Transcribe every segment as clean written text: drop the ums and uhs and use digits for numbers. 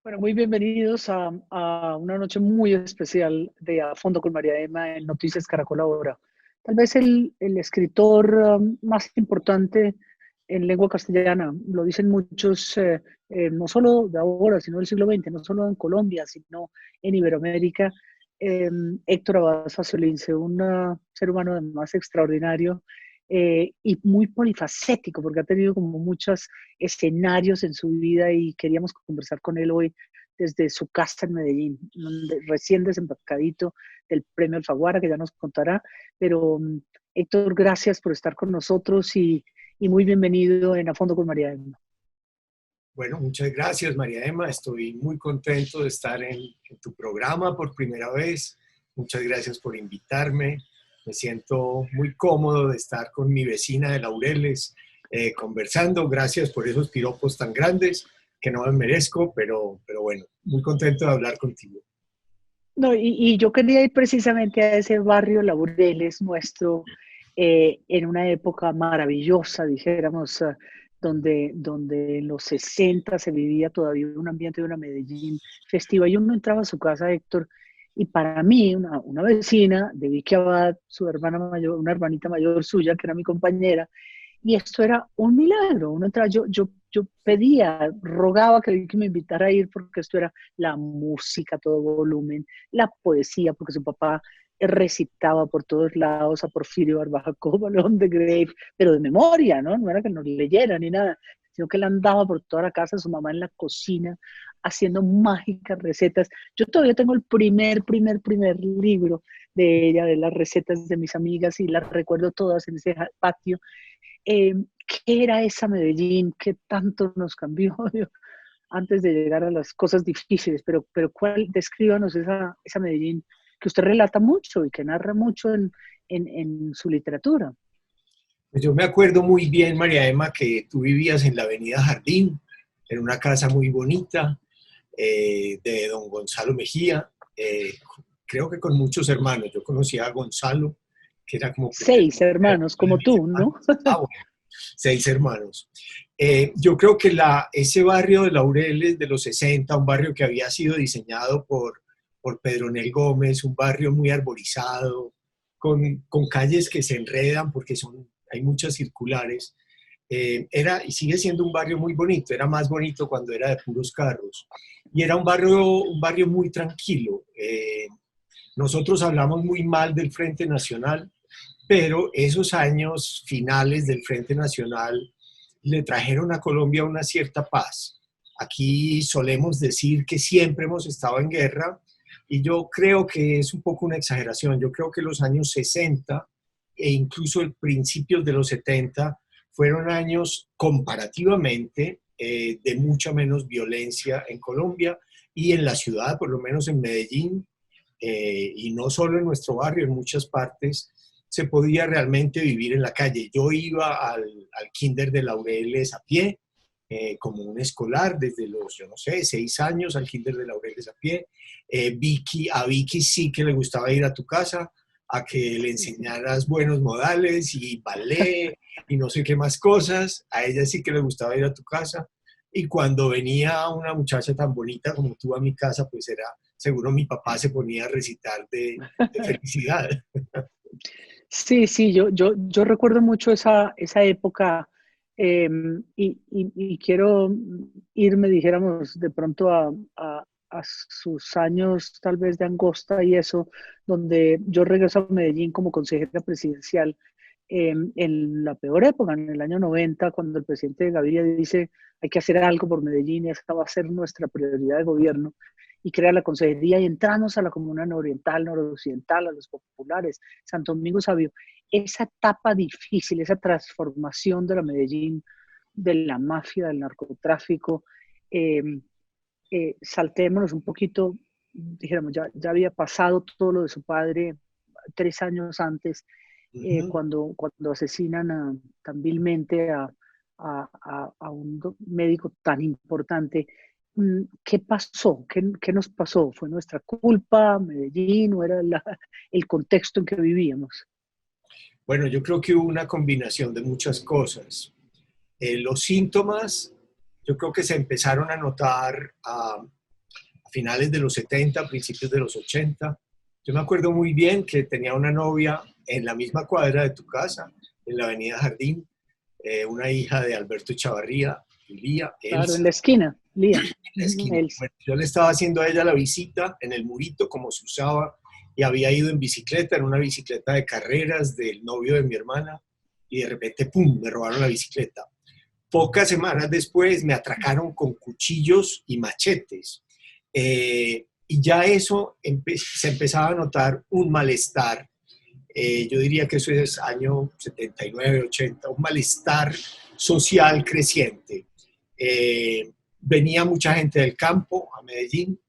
Bueno, muy bienvenidos a una noche muy especial de A Fondo con María Emma en Noticias Caracol Ahora. Tal vez el escritor más importante en lengua castellana, lo dicen muchos, no solo de ahora, sino del siglo XX, no solo en Colombia, sino en Iberoamérica. eh, Héctor Abad Faciolince, un ser humano además extraordinario y muy polifacético, porque ha tenido como muchos escenarios en su vida y queríamos conversar con él hoy desde su casa en Medellín, recién desembarcadito del Premio Alfaguara, que ya nos contará. Pero Héctor, gracias por estar con nosotros y muy bienvenido en A Fondo con María Emma. Bueno, muchas gracias, María Emma. Estoy muy contento de estar en tu programa por primera vez. Muchas gracias por invitarme. Me siento muy cómodo de estar con mi vecina de Laureles conversando. Gracias por esos piropos tan grandes que no me merezco, pero bueno, muy contento de hablar contigo. No, y yo quería ir precisamente a ese barrio Laureles nuestro, en una época maravillosa, dijéramos, donde en los 60 se vivía todavía un ambiente de una Medellín festiva. Y uno entraba a su casa, Héctor, y para mí, una vecina de Vicky Abad, su hermana mayor, una hermanita mayor suya, que era mi compañera, y esto era un milagro. Uno entraba, yo pedía, rogaba que me invitara a ir porque esto era la música a todo volumen, la poesía, porque su papá recitaba por todos lados a Porfirio Barbajacoa, León de Grave, pero de memoria, ¿no? No era que nos leyera ni nada, sino que él andaba por toda la casa, su mamá en la cocina, haciendo mágicas recetas. Yo todavía tengo el primer libro de ella, de las recetas de mis amigas, y las recuerdo todas en ese patio. eh, ¿Qué era esa Medellín? ¿Qué tanto nos cambió antes de llegar a las cosas difíciles? Pero descríbanos esa Medellín que usted relata mucho y que narra mucho en su literatura. Pues yo me acuerdo muy bien, María Emma, que tú vivías en la Avenida Jardín, en una casa muy bonita, de don Gonzalo Mejía, creo que con muchos hermanos. Yo conocía a Gonzalo, que era como primer 6 hermanos, de como mis tú, ¿no? hermanos. Ah, bueno, 6 hermanos. Yo creo que ese barrio de Laureles de los 60, un barrio que había sido diseñado por Pedro Nel Gómez, un barrio muy arborizado, con calles que se enredan porque hay muchas circulares. Era y sigue siendo un barrio muy bonito. Era más bonito cuando era de puros carros. Y era un barrio muy tranquilo. Nosotros hablamos muy mal del Frente Nacional, pero esos años finales del Frente Nacional le trajeron a Colombia una cierta paz. Aquí solemos decir que siempre hemos estado en guerra, y yo creo que es un poco una exageración. Yo creo que los años 60 e incluso el principios de los 70 fueron años comparativamente de mucha menos violencia en Colombia y en la ciudad, por lo menos en Medellín, y no solo en nuestro barrio, en muchas partes se podía realmente vivir en la calle. Yo iba al kinder de Laureles a pie, como un escolar, desde los, yo no sé, 6 años al kinder de Laureles a pie. A Vicky sí que le gustaba ir a tu casa, a que le enseñaras buenos modales y ballet y no sé qué más cosas. A ella sí que le gustaba ir a tu casa. Y cuando venía una muchacha tan bonita como tú a mi casa, pues seguro mi papá se ponía a recitar de felicidad. Sí, sí, yo recuerdo mucho esa época. Y quiero irme, dijéramos, de pronto a sus años tal vez de Angosta y eso, donde yo regreso a Medellín como consejera presidencial en la peor época, en el año 90, cuando el presidente Gaviria dice hay que hacer algo por Medellín y esta va a ser nuestra prioridad de gobierno, y crea la consejería y entramos a la comuna nororiental, noroccidental, a los populares, Santo Domingo Sabio. Esa etapa difícil, esa transformación de la Medellín, de la mafia, del narcotráfico, eh, saltémonos un poquito, dijéramos, ya había pasado todo lo de su padre 3 años antes, Ujú. cuando asesinan tan vilmente a un médico tan importante. ¿Qué pasó? ¿Qué nos pasó? ¿Fue nuestra culpa, Medellín, o era el contexto en que vivíamos? Bueno, yo creo que hubo una combinación de muchas cosas. Los síntomas, yo creo que se empezaron a notar finales de los 70, principios de los 80. Yo me acuerdo muy bien que tenía una novia en la misma cuadra de tu casa, en la avenida Jardín, una hija de Alberto Chavarría, Lía, Claro, en Elsa, la esquina, Lía. en la esquina. Elsa. Bueno, yo le estaba haciendo a ella la visita en el murito, como se usaba, y había ido en bicicleta, en una bicicleta de carreras del novio de mi hermana, y de repente, ¡pum!, me robaron la bicicleta. Pocas semanas después me atracaron con cuchillos y machetes. Y ya eso se empezaba a notar un malestar. Yo diría que eso es año 79, 80, un malestar social creciente. Venía mucha gente del campo a Medellín,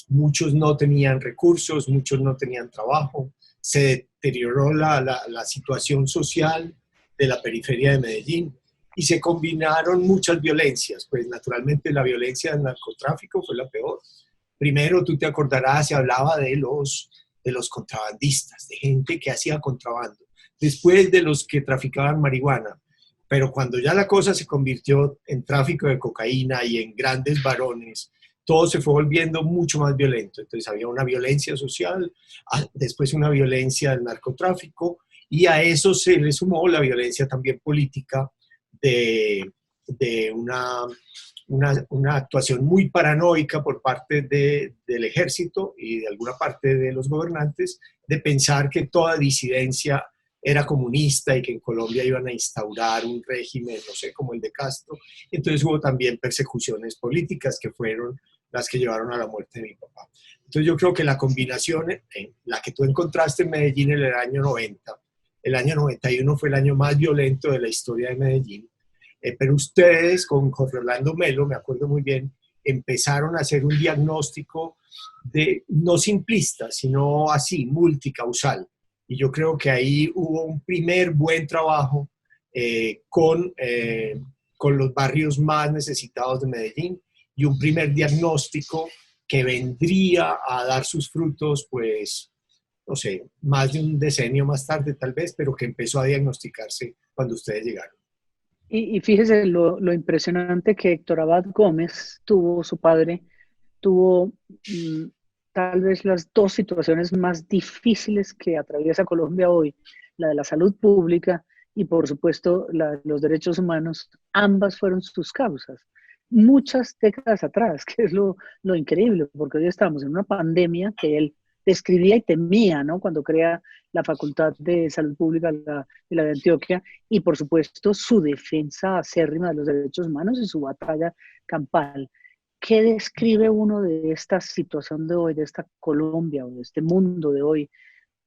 muchos no tenían recursos, muchos no tenían trabajo, se deterioró la situación social de la periferia de Medellín y se combinaron muchas violencias, pues naturalmente la violencia del narcotráfico fue la peor. Primero, tú te acordarás, se hablaba de los contrabandistas, de gente que hacía contrabando, después de los que traficaban marihuana. Pero cuando ya la cosa se convirtió en tráfico de cocaína y en grandes varones, todo se fue volviendo mucho más violento. Entonces había una violencia social, después una violencia del narcotráfico, y a eso se le sumó la violencia también política de una actuación muy paranoica por parte del ejército y de alguna parte de los gobernantes de pensar que toda disidencia era comunista y que en Colombia iban a instaurar un régimen, no sé, como el de Castro. Entonces hubo también persecuciones políticas que fueron las que llevaron a la muerte de mi papá. Entonces yo creo que la combinación, la que tú encontraste en Medellín en el año 90, el año 91 fue el año más violento de la historia de Medellín, pero ustedes con Jorge Orlando Melo, me acuerdo muy bien, empezaron a hacer un diagnóstico no simplista, sino así, multicausal. Y yo creo que ahí hubo un primer buen trabajo con los barrios más necesitados de Medellín y un primer diagnóstico que vendría a dar sus frutos, pues, no sé, más de un decenio más tarde tal vez, pero que empezó a diagnosticarse cuando ustedes llegaron. Y fíjese lo impresionante que Héctor Abad Gómez tuvo, su padre, tuvo tal vez las dos situaciones más difíciles que atraviesa Colombia hoy, la de la salud pública y por supuesto los derechos humanos, ambas fueron sus causas. Muchas décadas atrás, que es lo increíble, porque hoy estamos en una pandemia que él describía y temía, ¿no? Cuando crea la Facultad de Salud Pública de la de Antioquia, y por supuesto su defensa acérrima de los derechos humanos y su batalla campal. ¿Qué describe uno de esta situación de hoy, de esta Colombia o de este mundo de hoy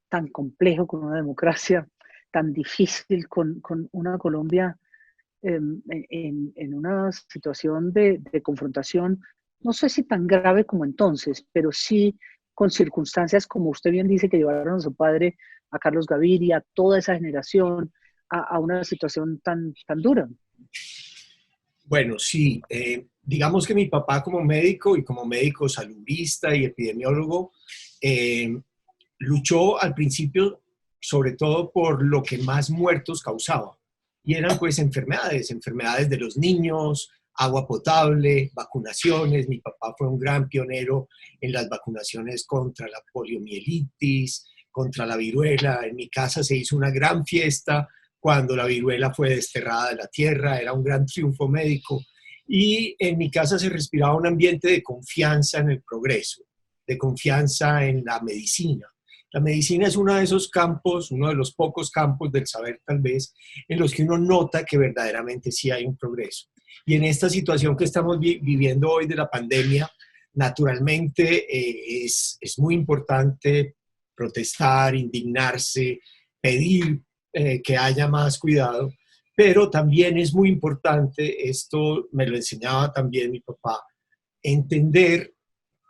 tan complejo, con una democracia tan difícil, con una Colombia en una situación de confrontación, no sé si tan grave como entonces, pero sí con circunstancias, como usted bien dice, que llevaron a su padre, a Carlos Gaviria, a toda esa generación, a una situación tan dura? Bueno, sí, digamos que mi papá como médico y como médico saludista y epidemiólogo, luchó al principio sobre todo por lo que más muertos causaba. Y eran pues enfermedades de los niños, agua potable, vacunaciones. Mi papá fue un gran pionero en las vacunaciones contra la poliomielitis, contra la viruela. En mi casa se hizo una gran fiesta cuando la viruela fue desterrada de la tierra, era un gran triunfo médico. Y en mi casa se respiraba un ambiente de confianza en el progreso, de confianza en la medicina. La medicina es uno de esos campos, uno de los pocos campos del saber tal vez, en los que uno nota que verdaderamente sí hay un progreso. Y en esta situación que estamos viviendo hoy de la pandemia, naturalmente es muy importante protestar, indignarse, pedir que haya más cuidado, pero también es muy importante, esto me lo enseñaba también mi papá, entender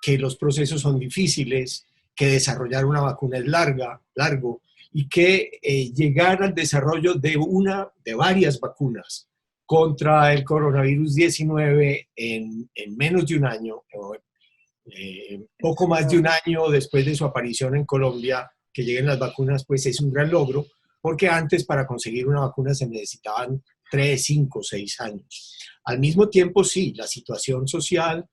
que los procesos son difíciles, que desarrollar una vacuna es largo, y que llegar al desarrollo de varias vacunas contra el coronavirus 19 en menos de un año, poco más de un año después de su aparición en Colombia, que lleguen las vacunas, pues es un gran logro, porque antes para conseguir una vacuna se necesitaban 3, 5, 6 años. Al mismo tiempo, sí, la situación social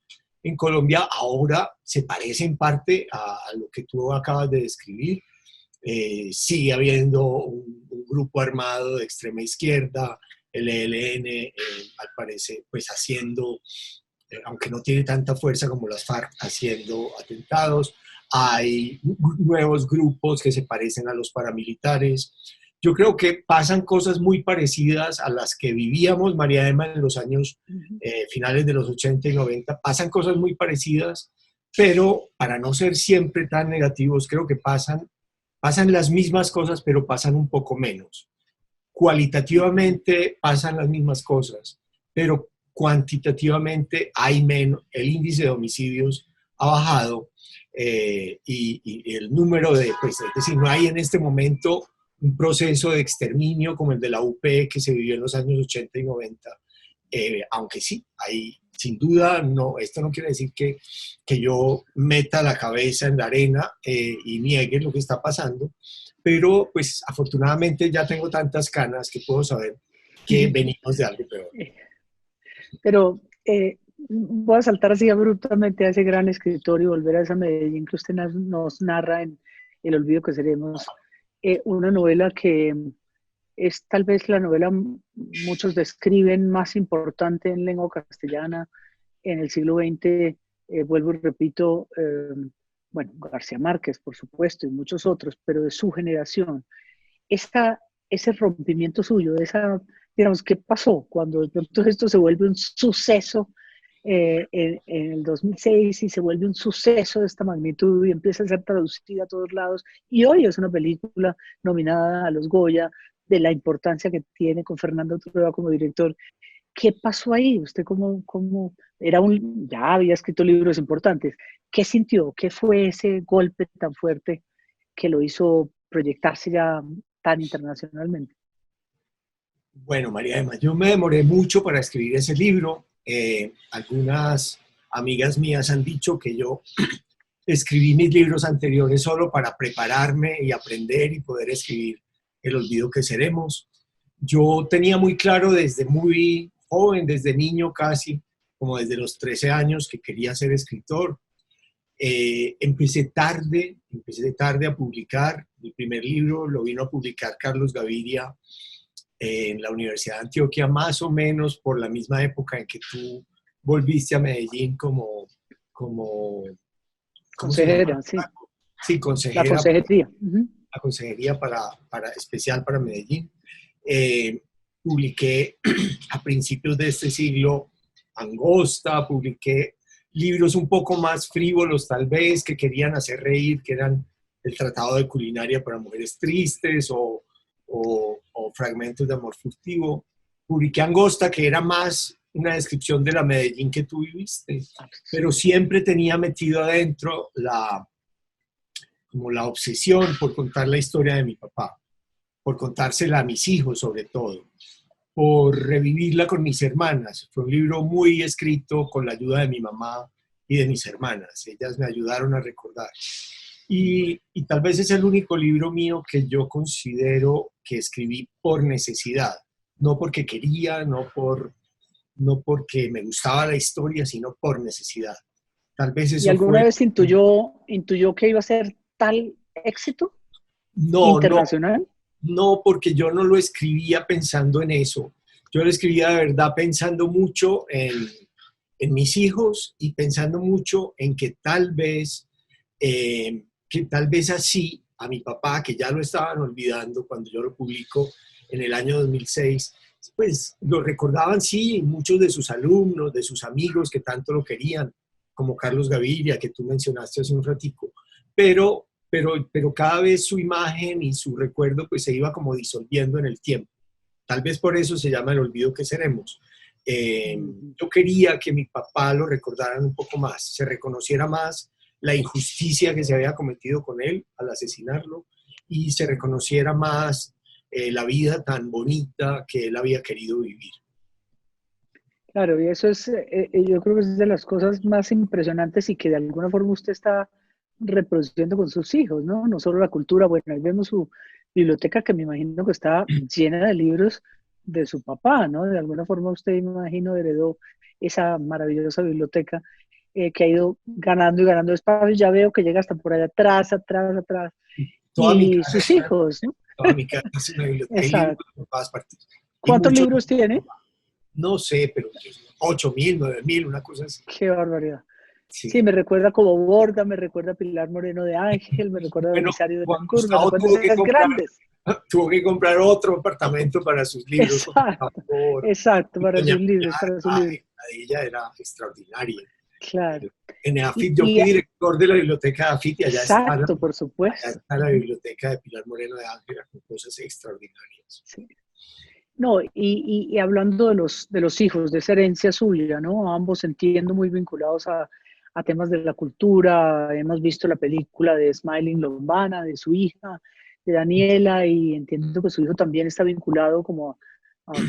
en Colombia ahora se parece en parte a lo que tú acabas de describir. Sigue habiendo un grupo armado de extrema izquierda, el ELN, al parecer, pues haciendo, aunque no tiene tanta fuerza como las FARC, haciendo atentados. Hay nuevos grupos que se parecen a los paramilitares. Yo creo que pasan cosas muy parecidas a las que vivíamos, María Emma, en los años finales de los 80 y 90. Pasan cosas muy parecidas, pero para no ser siempre tan negativos, creo que pasan las mismas cosas, pero pasan un poco menos. Cualitativamente pasan las mismas cosas, pero cuantitativamente hay menos, el índice de homicidios ha bajado y el número de, pues, es decir, no hay en este momento un proceso de exterminio como el de la UP que se vivió en los años 80 y 90, aunque sí, hay, sin duda, no, esto no quiere decir que yo meta la cabeza en la arena y niegue lo que está pasando, pero pues afortunadamente ya tengo tantas canas que puedo saber que venimos de algo peor. Pero voy a saltar así abruptamente a ese gran escritor y volver a esa Medellín que usted nos narra en El olvido que seremos, una novela que es tal vez la novela muchos describen más importante en lengua castellana en el siglo XX, vuelvo y repito, bueno, García Márquez, por supuesto, y muchos otros, pero de su generación. Ese rompimiento suyo, digamos, ¿qué pasó cuando de pronto esto se vuelve un suceso en el 2006 y se vuelve un suceso de esta magnitud y empieza a ser traducida a todos lados? Y hoy es una película nominada a los Goya, de la importancia que tiene con Fernando Trueba como director. ¿Qué pasó ahí? Usted ya había escrito libros importantes. ¿Qué sintió? ¿Qué fue ese golpe tan fuerte que lo hizo proyectarse ya tan internacionalmente? Bueno, María Emma, yo me demoré mucho para escribir ese libro. Algunas amigas mías han dicho que yo escribí mis libros anteriores solo para prepararme y aprender y poder escribir El olvido que seremos. Yo tenía muy claro desde muy joven, desde niño casi, como desde los 13 años, que quería ser escritor. Empecé tarde a publicar. Mi primer libro lo vino a publicar Carlos Gaviria en la Universidad de Antioquia, más o menos por la misma época en que tú volviste a Medellín como consejera, sí. Sí, consejera. La consejería. La consejería especial para Medellín. Publiqué a principios de este siglo Angosta, publiqué libros un poco más frívolos tal vez, que querían hacer reír, que eran El Tratado de Culinaria para Mujeres Tristes o Fragmentos de Amor Furtivo. Publiqué Angosta, que era más una descripción de la Medellín que tú viviste, pero siempre tenía metido adentro como la obsesión por contar la historia de mi papá, por contársela a mis hijos sobre todo, por revivirla con mis hermanas. Fue un libro muy escrito con la ayuda de mi mamá y de mis hermanas. Ellas me ayudaron a recordar. Y tal vez es el único libro mío que yo considero que escribí por necesidad, no porque quería, no porque me gustaba la historia, sino por necesidad. Tal vez eso ¿Y alguna fue... vez intuyó que iba a ser tal éxito internacional? No, porque yo no lo escribía pensando en eso. Yo lo escribía de verdad pensando mucho en mis hijos y pensando mucho en que tal vez así a mi papá, que ya lo estaban olvidando cuando yo lo publico en el año 2006, pues lo recordaban, sí, muchos de sus alumnos, de sus amigos que tanto lo querían, como Carlos Gaviria, que tú mencionaste hace un ratico, pero cada vez su imagen y su recuerdo pues se iba como disolviendo en el tiempo. Tal vez por eso se llama El olvido que seremos. Yo quería que mi papá lo recordaran un poco más, se reconociera más la injusticia que se había cometido con él al asesinarlo y se reconociera más la vida tan bonita que él había querido vivir. Claro, y eso es, yo creo que es de las cosas más impresionantes y que de alguna forma usted está reproduciendo con sus hijos, ¿no? No solo la cultura, bueno, ahí vemos su biblioteca que me imagino que está llena de libros de su papá, ¿no? De alguna forma usted, me imagino, heredó esa maravillosa biblioteca. que ha ido ganando y ganando espacio. Ya veo que llega hasta por allá atrás, atrás, atrás. Toda mi Y casa sus es una, hijos, ¿no? toda mi casa es una biblioteca. Hay libros Exacto. por todas partes. Y ¿Cuántos muchos, libros tiene? no sé, pero 8.000, 9.000, una cosa así. Qué barbaridad. Sí, Sí. me recuerda como Borda, me recuerda a Pilar Moreno de Ángel, me recuerda a Bueno, Belisario de la Juan Cruz, me Gustavo recuerda a esas grandes. tuvo que comprar otro apartamento para sus libros, porque Exacto, por exacto, y para Doña sus libros, Pilar, para sus libros. ella era extraordinaria. Claro. En Y, EAFIT, yo y fui director de la biblioteca de AFIT y exacto, por allá supuesto. está la biblioteca de Pilar Moreno de Ángela con cosas extraordinarias. Sí. No, y hablando de los hijos, de esa herencia suya, ¿no? Ambos entiendo muy vinculados a temas de la cultura. Hemos visto la película de Smiling Lombana, de su hija, de Daniela, y entiendo que su hijo también está vinculado como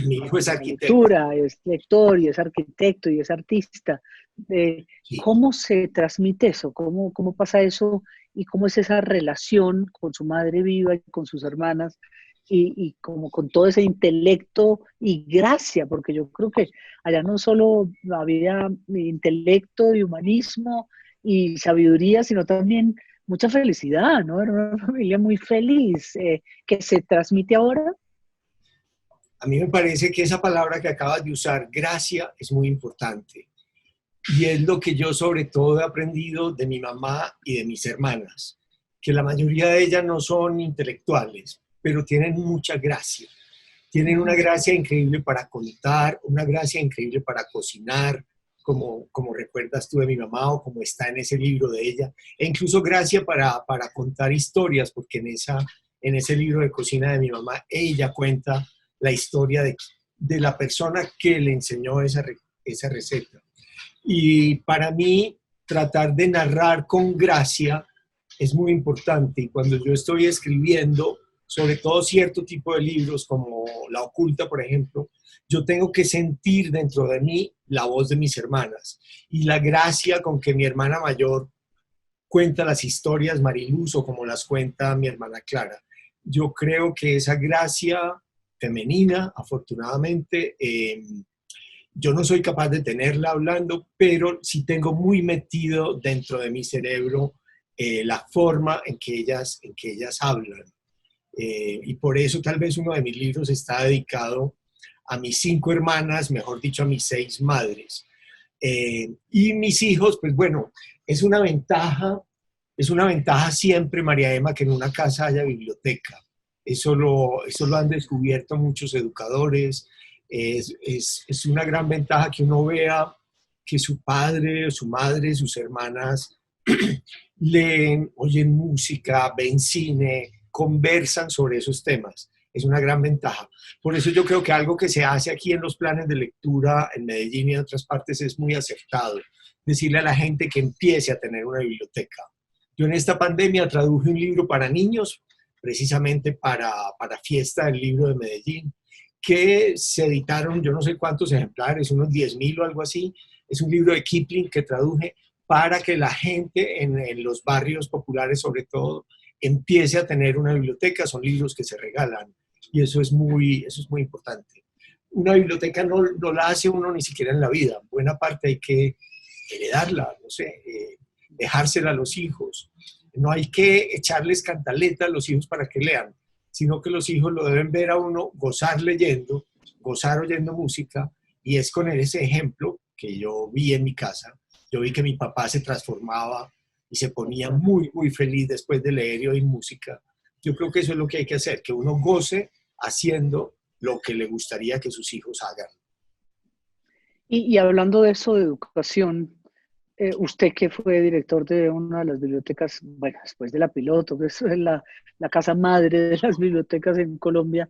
Mi hijo es a la arquitecto. lectura, es lector y es arquitecto y es artista. Sí. ¿Cómo se transmite eso? ¿Cómo pasa eso? ¿Y cómo es esa relación con su madre viva y con sus hermanas? Y como con todo ese intelecto y gracia, porque yo creo que allá no solo había intelecto y humanismo y sabiduría, sino también mucha felicidad, ¿no? Era una familia muy feliz, que se transmite ahora. A mí me parece que esa palabra que acabas de usar, gracia, es muy importante. Y es lo que yo sobre todo he aprendido de mi mamá y de mis hermanas, que la mayoría de ellas no son intelectuales, pero tienen mucha gracia. Tienen una gracia increíble para contar, una gracia increíble para cocinar, como recuerdas tú de mi mamá o como está en ese libro de ella, e incluso gracia para contar historias, porque en ese libro de cocina de mi mamá, ella cuenta la historia de la persona que le enseñó esa receta. Y para mí, tratar de narrar con gracia es muy importante. Y cuando yo estoy escribiendo, sobre todo cierto tipo de libros como La Oculta, por ejemplo, yo tengo que sentir dentro de mí la voz de mis hermanas y la gracia con que mi hermana mayor cuenta las historias, Mariluz, o como las cuenta mi hermana Clara. Yo creo que esa gracia femenina, afortunadamente, yo no soy capaz de tenerla hablando, pero sí tengo muy metido dentro de mi cerebro la forma en que ellas hablan. Y por eso tal vez uno de mis libros está dedicado a mis 5 hermanas, mejor dicho, a mis 6 madres. Y mis hijos, pues bueno, es una ventaja siempre, María Emma, que en una casa haya biblioteca. Eso lo han descubierto muchos educadores. Es una gran ventaja que uno vea que su padre, su madre, sus hermanas leen, oyen música, ven cine, conversan sobre esos temas. Es una gran ventaja. Por eso yo creo que algo que se hace aquí en los planes de lectura en Medellín y en otras partes es muy acertado. Decirle a la gente que empiece a tener una biblioteca. Yo en esta pandemia traduje un libro para niños, precisamente para Fiesta del Libro de Medellín, que se editaron yo no sé cuántos ejemplares, unos 10.000 o algo así. Es un libro de Kipling que traduje para que la gente en los barrios populares, sobre todo, empiece a tener una biblioteca. Son libros que se regalan y eso es muy importante. Una biblioteca no la hace uno ni siquiera en la vida. Buena parte hay que heredarla, no sé, dejársela a los hijos. No hay que echarles cantaleta a los hijos para que lean, sino que los hijos lo deben ver a uno gozar leyendo, gozar oyendo música, y es con ese ejemplo que yo vi en mi casa. Yo vi que mi papá se transformaba y se ponía muy, muy feliz después de leer y oír música. Yo creo que eso es lo que hay que hacer, que uno goce haciendo lo que le gustaría que sus hijos hagan. Y hablando de eso, de educación, usted que fue director de una de las bibliotecas, bueno, después de la Piloto, que es la casa madre de las bibliotecas en Colombia,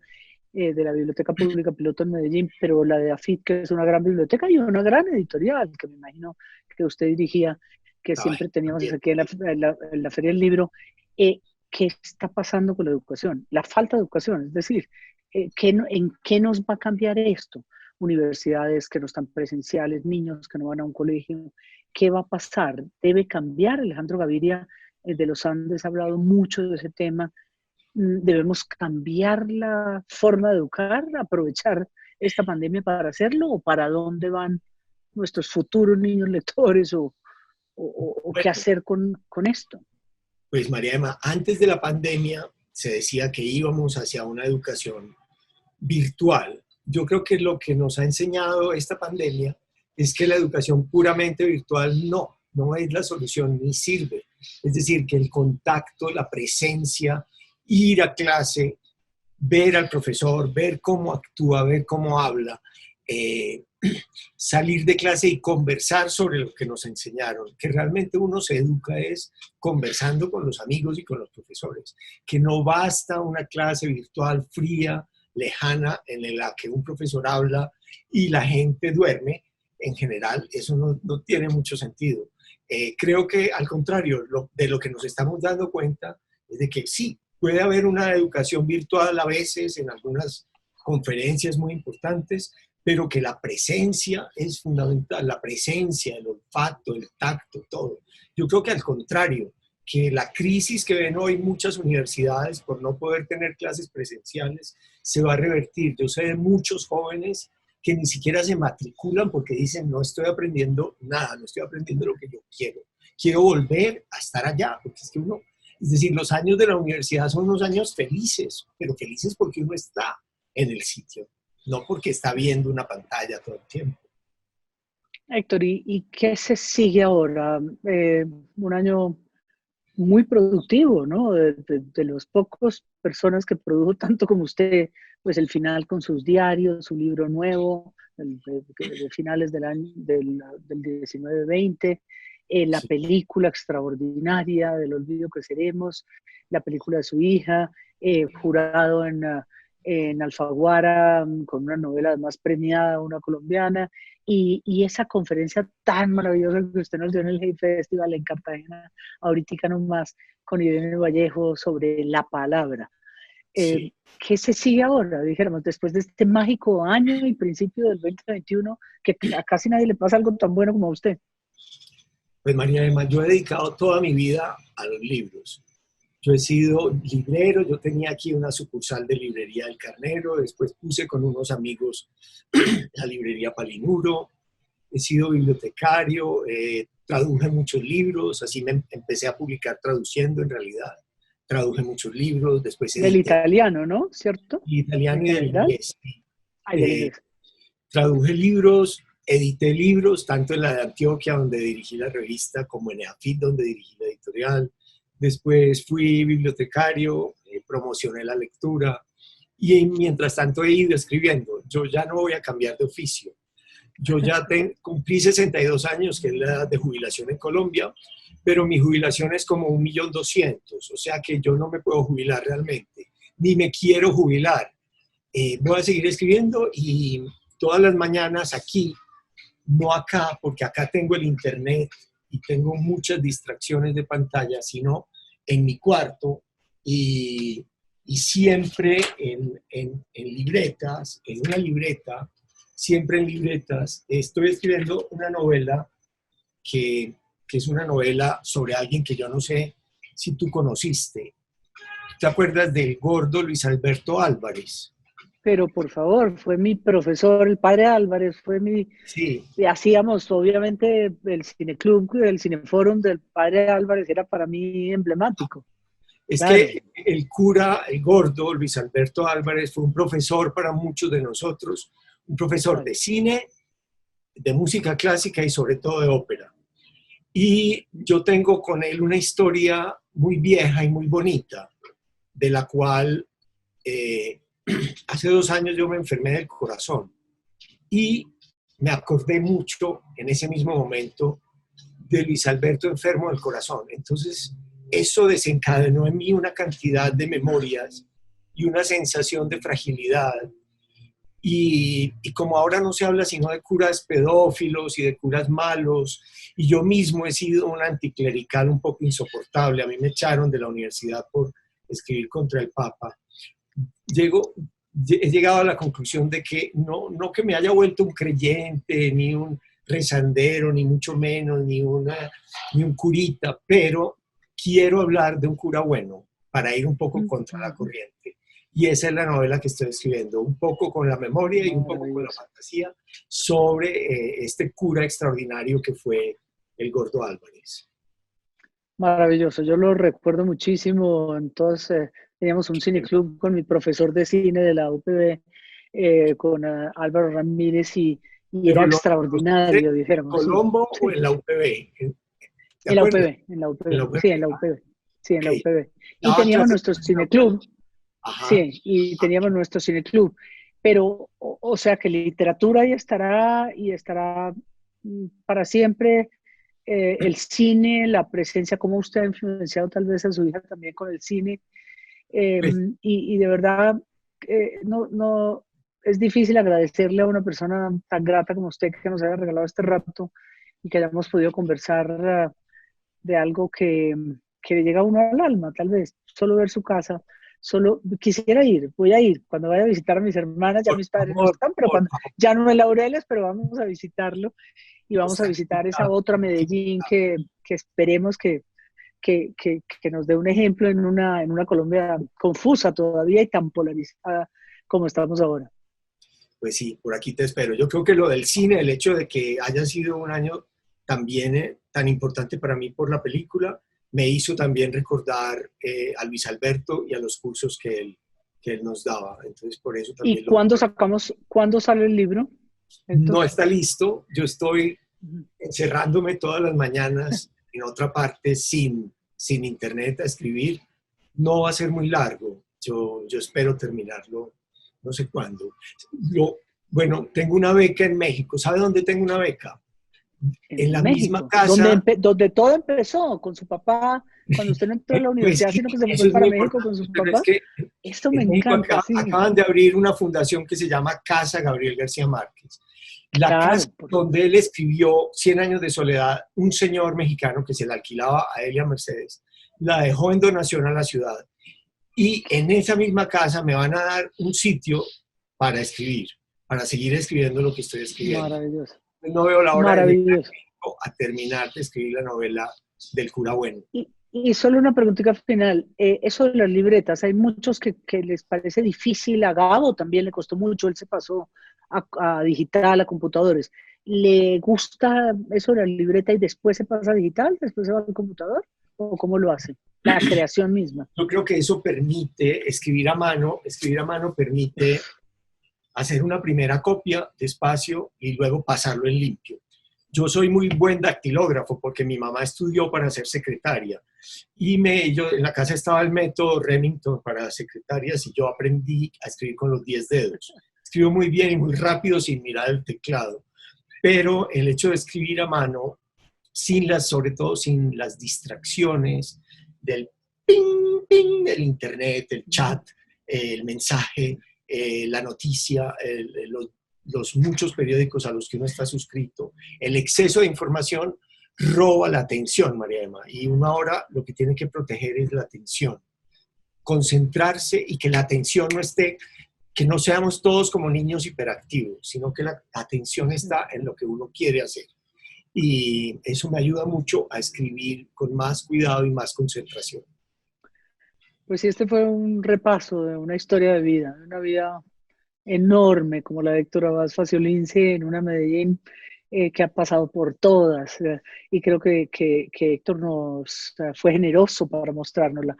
de la Biblioteca Pública Piloto en Medellín, pero la de AFIT, que es una gran biblioteca y una gran editorial, que me imagino que usted dirigía, que Ay, siempre teníamos también. aquí en la Feria del Libro. ¿Qué está pasando con la educación? La falta de educación, es decir, ¿en qué nos va a cambiar esto? Universidades que no están presenciales, niños que no van a un colegio, ¿qué va a pasar? ¿Debe cambiar? Alejandro Gaviria de los Andes ha hablado mucho de ese tema. ¿Debemos cambiar la forma de educar, aprovechar esta pandemia para hacerlo o para dónde van nuestros futuros niños lectores o o qué hacer con esto? Pues María Emma, antes de la pandemia se decía que íbamos hacia una educación virtual. Yo creo que lo que nos ha enseñado esta pandemia es que la educación puramente virtual no es la solución ni sirve. Es decir, que el contacto, la presencia, ir a clase, ver al profesor, ver cómo actúa, ver cómo habla, eh, salir de clase y conversar sobre lo que nos enseñaron, que realmente uno se educa es conversando con los amigos y con los profesores, que no basta una clase virtual fría, lejana, en la que un profesor habla y la gente duerme. En general, eso no tiene mucho sentido. Creo que al contrario, de lo que nos estamos dando cuenta es de que sí, puede haber una educación virtual a veces en algunas conferencias muy importantes, pero que la presencia es fundamental, la presencia, el olfato, el tacto, todo. Yo creo que al contrario, que la crisis que ven hoy muchas universidades por no poder tener clases presenciales se va a revertir. Yo sé de muchos jóvenes que ni siquiera se matriculan porque dicen no estoy aprendiendo nada, no estoy aprendiendo lo que yo quiero. Quiero volver a estar allá, porque es que uno, es decir, los años de la universidad son unos años felices, pero felices porque uno está en el sitio, no porque está viendo una pantalla todo el tiempo. Héctor, ¿y qué se sigue ahora? Un año muy productivo, ¿no? De los pocos personas que produjo tanto como usted, pues el final con sus diarios, su libro nuevo, de finales del año del 19-20, la Sí. película extraordinaria del olvido que seremos, la película de su hija, jurado en Alfaguara con una novela además premiada, una colombiana, y esa conferencia tan maravillosa que usted nos dio en el Hey Festival en Cartagena, ahorita nomás, con Irene Vallejo sobre la palabra. Sí. ¿Qué se sigue ahora? Dijéramos, después de este mágico año y principio del 2021, que a casi nadie le pasa algo tan bueno como a usted. Pues María Emma, yo he dedicado toda mi vida a los libros. Yo he sido librero, yo tenía aquí una sucursal de librería del Carnero, después puse con unos amigos la librería Palinuro, he sido bibliotecario, traduje muchos libros, así me empecé a publicar traduciendo en realidad. Traduje muchos libros, después Del edité italiano, ¿no? ¿Cierto? del italiano En y del general. inglés. Ay, del Eh, inglés. Traduje libros, edité libros, tanto en la de Antioquia, donde dirigí la revista, como en EAFIT, donde dirigí la editorial. Después fui bibliotecario, promocioné la lectura y mientras tanto he ido escribiendo. Yo ya no voy a cambiar de oficio. Yo ya cumplí 62 años, que es la edad de jubilación en Colombia, pero mi jubilación es como 1.200.000, o sea que yo no me puedo jubilar realmente, ni me quiero jubilar. Voy a seguir escribiendo y todas las mañanas aquí, no acá, porque acá tengo el internet y tengo muchas distracciones de pantalla, sino en mi cuarto y siempre en libretas, en una libreta, siempre en libretas, estoy escribiendo una novela que es una novela sobre alguien que yo no sé si tú conociste. ¿Te acuerdas del gordo Luis Alberto Álvarez? Pero por favor, fue mi profesor, el padre Álvarez, fue mi... Sí, Hacíamos, obviamente, el cineclub, el cineforum del padre Álvarez era para mí emblemático. es Claro. que el cura, el gordo, Luis Alberto Álvarez, fue un profesor para muchos de nosotros, un profesor Claro. de cine, de música clásica y sobre todo de ópera. Y yo tengo con él una historia muy vieja y muy bonita, de la cual hace 2 años yo me enfermé del corazón y me acordé mucho en ese mismo momento de Luis Alberto enfermo del corazón. Entonces, eso desencadenó en mí una cantidad de memorias y una sensación de fragilidad. Y como ahora no se habla sino de curas pedófilos y de curas malos, y yo mismo he sido un anticlerical un poco insoportable, a mí me echaron de la universidad por escribir contra el Papa, he llegado a la conclusión de que no que me haya vuelto un creyente, ni un rezandero, ni mucho menos, ni un curita, pero quiero hablar de un cura bueno para ir un poco contra la corriente. Y esa es la novela que estoy escribiendo, un poco con la memoria y un poco con la fantasía sobre este cura extraordinario que fue el Gordo Álvarez. Maravilloso, yo lo recuerdo muchísimo. Entonces, teníamos un cineclub con mi profesor de cine de la UPB, con Álvaro Ramírez, y Pero era lo hiciste extraordinario, en dijéramos, sí, Colombo o sí, en la UPB, ¿te en la acuerdas? UPB, en la En la UPB, UPB, sí, en la UPB, sí, en ok. la UPB. Y Daba teníamos clases nuestro de novela. cineclub, Ajá. sí, y teníamos nuestro cineclub, pero, o sea que literatura ahí estará, y estará para siempre. El cine, la presencia, cómo usted ha influenciado tal vez a su hija también con el cine, Pues, y de verdad, no, es difícil agradecerle a una persona tan grata como usted que nos haya regalado este rato y que hayamos podido conversar de algo que le llega a uno al alma, tal vez, solo ver su casa. Solo quisiera ir, voy a ir. Cuando vaya a visitar a mis hermanas, ya por mis padres no favor, están, pero por cuando favor, ya no en Laureles, pero vamos a visitarlo y vamos a está visitar esa invitado. otra Medellín que esperemos que nos dé un ejemplo en una Colombia confusa todavía y tan polarizada como estamos ahora. Pues sí, por aquí te espero. Yo creo que lo del cine, el hecho de que haya sido un año también tan importante para mí por la película, me hizo también recordar a Luis Alberto y a los cursos que él nos daba. Entonces, por eso ¿Y también lo... cuándo sale el libro, Héctor? No está listo. Yo estoy encerrándome todas las mañanas en otra parte sin internet a escribir. No va a ser muy largo. Yo espero terminarlo no sé cuándo. Bueno, tengo una beca en México. ¿Sabe dónde tengo una beca? En En la misma México, casa. donde todo empezó con su papá, cuando usted no entró a la Pero es universidad, que sino que se eso fue es para muy México con importante, sus pero es papás. que Esto me en México encanta, sí, acaban de abrir una fundación que se llama Casa Gabriel García Márquez. La casa claro. donde él escribió Cien años de soledad, un señor mexicano que se la alquilaba a él y a Mercedes, la dejó en donación a la ciudad. Y en esa misma casa me van a dar un sitio para escribir, para seguir escribiendo lo que estoy escribiendo. Maravilloso, No veo la hora de llegar maravilloso. a terminar de escribir la novela del cura bueno. Y solo una preguntita final. Eso de las libretas, hay muchos que les parece difícil. A Gabo también le costó mucho, él se pasó a digital, a computadores. ¿Le gusta eso de la libreta y después se pasa a digital, después se va al computador? ¿O cómo lo hace? La creación misma. Yo creo que eso permite escribir a mano permite hacer una primera copia despacio y luego pasarlo en limpio. Yo soy muy buen dactilógrafo porque mi mamá estudió para ser secretaria y yo, en la casa estaba el método Remington para secretarias y yo aprendí a escribir con los 10 dedos. Escribo muy bien y muy rápido sin mirar el teclado, pero el hecho de escribir a mano, sobre todo sin las distracciones del ping, ping, del internet, el chat, el mensaje, la noticia, los muchos periódicos a los que uno está suscrito, el exceso de información roba la atención, María Emma, y uno ahora lo que tiene que proteger es la atención, concentrarse y que la atención no esté, que no seamos todos como niños hiperactivos, sino que la atención está en lo que uno quiere hacer. Y eso me ayuda mucho a escribir con más cuidado y más concentración. Pues sí, este fue un repaso de una historia de vida, de una vida enorme como la de Héctor Abad Faciolince en una Medellín que ha pasado por todas. Y creo que Héctor nos fue generoso para mostrárnosla.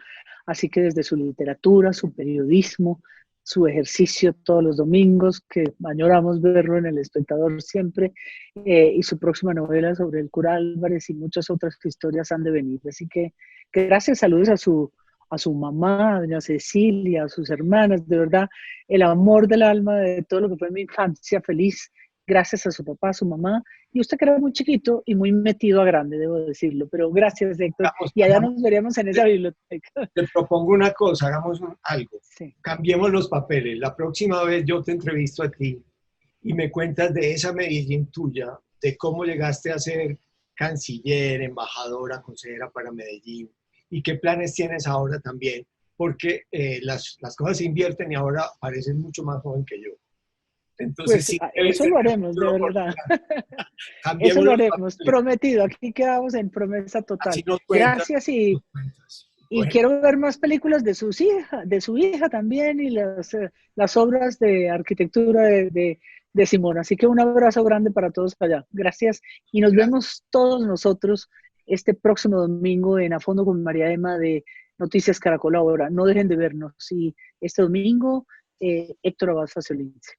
Así que desde su literatura, su periodismo, su ejercicio todos los domingos, que añoramos verlo en El Espectador siempre, y su próxima novela sobre el cura Álvarez y muchas otras historias han de venir. Así que gracias, saludos a su mamá, a doña Cecilia, a sus hermanas, de verdad, el amor del alma de todo lo que fue mi infancia feliz, gracias a su papá, a su mamá, y usted que era muy chiquito y muy metido a grande, debo decirlo, pero gracias, Héctor, y allá nos veríamos en esa biblioteca. Te propongo una cosa, hagamos algo, Sí. cambiemos los papeles. La próxima vez yo te entrevisto a ti y me cuentas de esa Medellín tuya, de cómo llegaste a ser canciller, embajadora, consejera para Medellín y qué planes tienes ahora también, porque las cosas se invierten y ahora pareces mucho más joven que yo. Entonces, Pues sí, debe eso ser lo el haremos, de futuro por verdad. delante. Eso Cambiemos lo los haremos, papeles, prometido, aquí quedamos en promesa así total. nos cuentas, Gracias nos cuentas. y Bueno, quiero ver más películas de su hija también y las obras de arquitectura de Simón. Así que un abrazo grande para todos allá. Gracias y nos vemos todos nosotros este próximo domingo en A Fondo con María Emma de Noticias Caracol Ahora. No dejen de vernos. Y este domingo, Héctor Abad Faciolince.